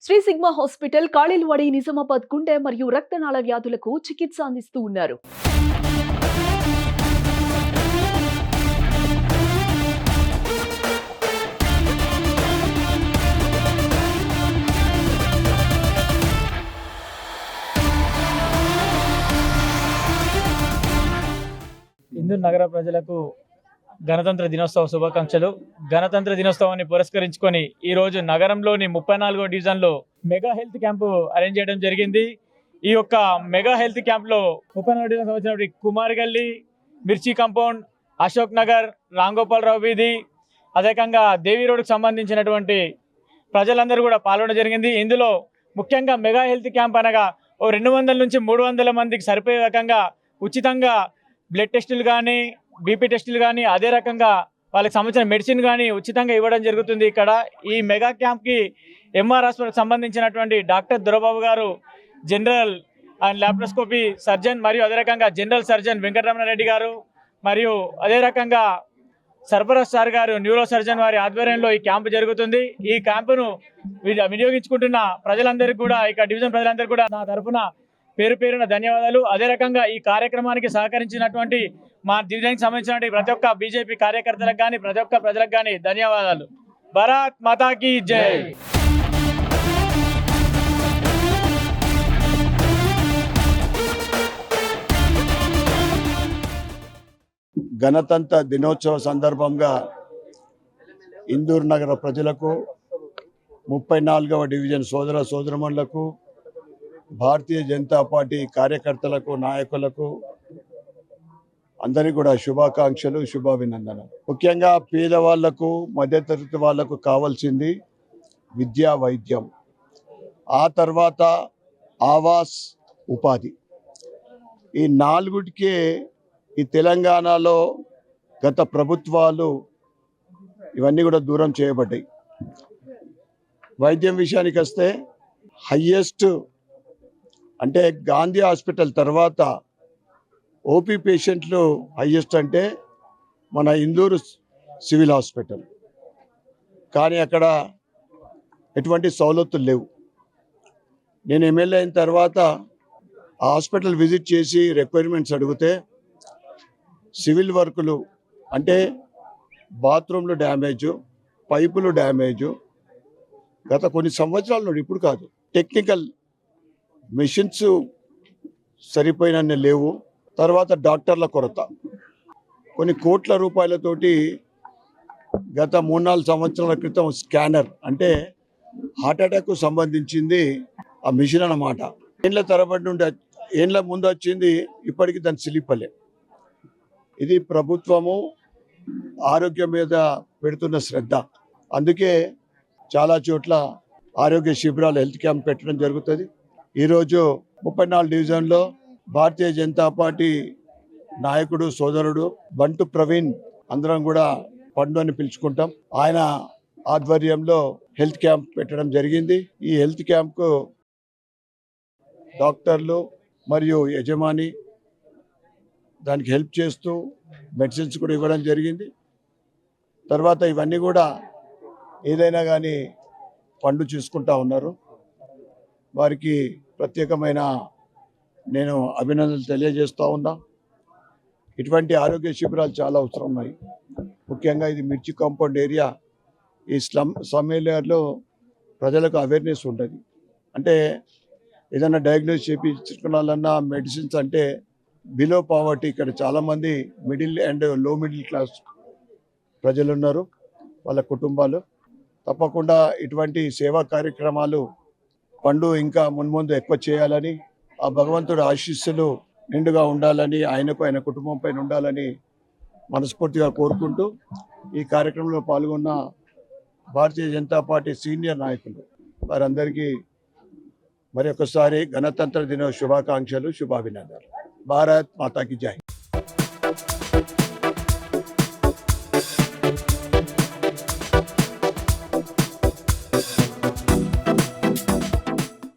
Shri sigma hospital కాళిల్వాడి Nizamabad గుండె మరియు రక్తనాళ వ్యాధులకు చికిత్స అందిస్తూ ఉన్నారు. ఇందూరు నగర ప్రజలకు గణతంత్ర దినోత్సవ శుభాకాంక్షలు. గణతంత్ర దినోత్సవాన్ని పురస్కరించుకొని ఈ రోజు నగరంలోని 34వ డివిజన్లో మెగా హెల్త్ క్యాంపు అరేంజ్ చేయడం జరిగింది. ఈ యొక్క మెగా హెల్త్ క్యాంప్లో 34వ డివిజన్ సంబంధించిన కుమార్గల్లి, మిర్చి కాంపౌండ్, అశోక్ నగర్, రాంగోపాలరావు వీధి, అదేకంగా దేవి రోడ్డుకు సంబంధించినటువంటి ప్రజలందరూ కూడా పాల్గొనడం జరిగింది. ఇందులో ముఖ్యంగా మెగా హెల్త్ క్యాంప్ అనగా 200 నుంచి 300 మందికి సరిపోయే రకంగా ఉచితంగా బ్లడ్ టెస్టులు కానీ, బీపీ టెస్టులు కానీ, అదే రకంగా వాళ్ళకి సంబంధించిన మెడిసిన్ కానీ ఉచితంగా ఇవ్వడం జరుగుతుంది. ఇక్కడ ఈ మెగా క్యాంప్కి ఎంఆర్ హాస్పిటల్కి సంబంధించినటువంటి డాక్టర్ దొరబాబు గారు జనరల్ అండ్ ల్యాప్రోస్కోపీ సర్జన్, మరియు అదే రకంగా జనరల్ సర్జన్ వెంకటరమణారెడ్డి గారు, మరియు అదే రకంగా సర్ఫరాజ్ సార్ గారు న్యూరో సర్జన్ వారి ఆధ్వర్యంలో ఈ క్యాంపు జరుగుతుంది. ఈ క్యాంపును వినియోగించుకుంటున్న ప్రజలందరికీ కూడా, ఇక డివిజన్ ప్రజలందరికీ కూడా నా తరఫున పేరు పేరున ధన్యవాదాలు. అదే రకంగా ఈ కార్యక్రమానికి సహకరించినటువంటి మా డివిజన్కి సంబంధించినటువంటి ప్రతి ఒక్క బీజేపీ కార్యకర్తలకు కానీ, ప్రతి ఒక్క ప్రజలకు కానీ ధన్యవాదాలు. భారత్ మాతా కీ జై. గణతంత్ర దినోత్సవ సందర్భంగా ఇందూరు నగర ప్రజలకు, 34వ డివిజన్ సోదర సోదరమణులకు, భారతీయ జనతా పార్టీ కార్యకర్తలకు, నాయకులకు అందరికీ కూడా శుభాకాంక్షలు, శుభాభినందనలు. ముఖ్యంగా పేదవాళ్లకు, మధ్యతరగతి వాళ్లకు కావాల్సింది విద్యా, వైద్యం, ఆ తర్వాత ఆవాస్, ఉపాధి. ఈ నాలుగుటికే ఈ తెలంగాణలో గత ప్రభుత్వాలు ఇవన్నీ కూడా దూరం చేయబడ్డాయి. వైద్యం విషయానికి వస్తే హయ్యెస్ట్ అంటే గాంధీ హాస్పిటల్ తర్వాత ఓపీ పేషెంట్లు హయ్యెస్ట్ అంటే మన ఇందూరు సివిల్ హాస్పిటల్. కానీ అక్కడ ఎటువంటి సౌలతులు లేవు. నేను ఎమ్మెల్యే అయిన తర్వాత ఆ హాస్పిటల్ విజిట్ చేసి రిక్వైర్మెంట్స్ అడిగితే సివిల్ వర్కులు అంటే బాత్రూమ్లు డ్యామేజు, పైపులు డ్యామేజు గత కొన్ని సంవత్సరాల నుండి, ఇప్పుడు కాదు, టెక్నికల్ మెషిన్స్ సరిపోయినన్ని లేవు. తర్వాత డాక్టర్ల కొరత, కొన్ని కోట్ల రూపాయలతోటి గత 3-4 సంవత్సరాల క్రితం స్కానర్ అంటే హార్ట్ అటాక్కు సంబంధించింది ఆ మిషన్ అన్నమాట. ఏళ్ళ తరబడి నుండి, ఏళ్ళ ముందు వచ్చింది, ఇప్పటికీ దాన్ని సిలిపలే. ఇది ప్రభుత్వము ఆరోగ్యం మీద పెడుతున్న శ్రద్ధ. అందుకే చాలా చోట్ల ఆరోగ్య శిబిరాలు, హెల్త్ క్యాంప్ పెట్టడం జరుగుతుంది. ఈరోజు 34 డివిజన్లో భారతీయ జనతా పార్టీ నాయకుడు, సోదరుడు బంటు ప్రవీణ్ అందరం కూడా పండు అని పిలుచుకుంటాం, ఆయన ఆధ్వర్యంలో హెల్త్ క్యాంప్ పెట్టడం జరిగింది. ఈ హెల్త్ క్యాంప్కు డాక్టర్లు మరియు యజమాని దానికి హెల్ప్ చేస్తూ మెడిసిన్స్ కూడా ఇవ్వడం జరిగింది. తర్వాత ఇవన్నీ కూడా ఏదైనా కానీ పండు చూసుకుంటా ఉన్నారు. వారికి ప్రత్యేకమైన నేను అభినందనలు తెలియజేస్తూ ఉన్నా. ఇటువంటి ఆరోగ్య శిబిరాలు చాలా అవసరం ఉన్నాయి. ముఖ్యంగా ఇది మిర్చి కాంపౌండ్ ఏరియా, ఈ స్లమ్ ఏరియాలో ప్రజలకు అవేర్నెస్ ఉంటుంది. అంటే ఏదైనా డయాగ్నోస్ చేయించుకోవాలన్నా మెడిసిన్స్ అంటే బిలో పావర్టీ, ఇక్కడ చాలామంది మిడిల్ అండ్ లో మిడిల్ క్లాస్ ప్రజలు ఉన్నారు, వాళ్ళ కుటుంబాలు. తప్పకుండా ఇటువంటి సేవా కార్యక్రమాలు పండు ఇంకా మున్ముందు ఎక్కువ చేయాలని, ఆ భగవంతుడి ఆశీస్సులు నిండుగా ఉండాలని, ఆయనకు, ఆయన కుటుంబం పైన ఉండాలని మనస్ఫూర్తిగా కోరుకుంటూ ఈ కార్యక్రమంలో పాల్గొన్న భారతీయ జనతా పార్టీ సీనియర్ నాయకులు వారందరికీ మరి ఒకసారి గణతంత్ర దిన శుభాకాంక్షలు, శుభాభినందనలు. భారత్ మాతా కీ జై.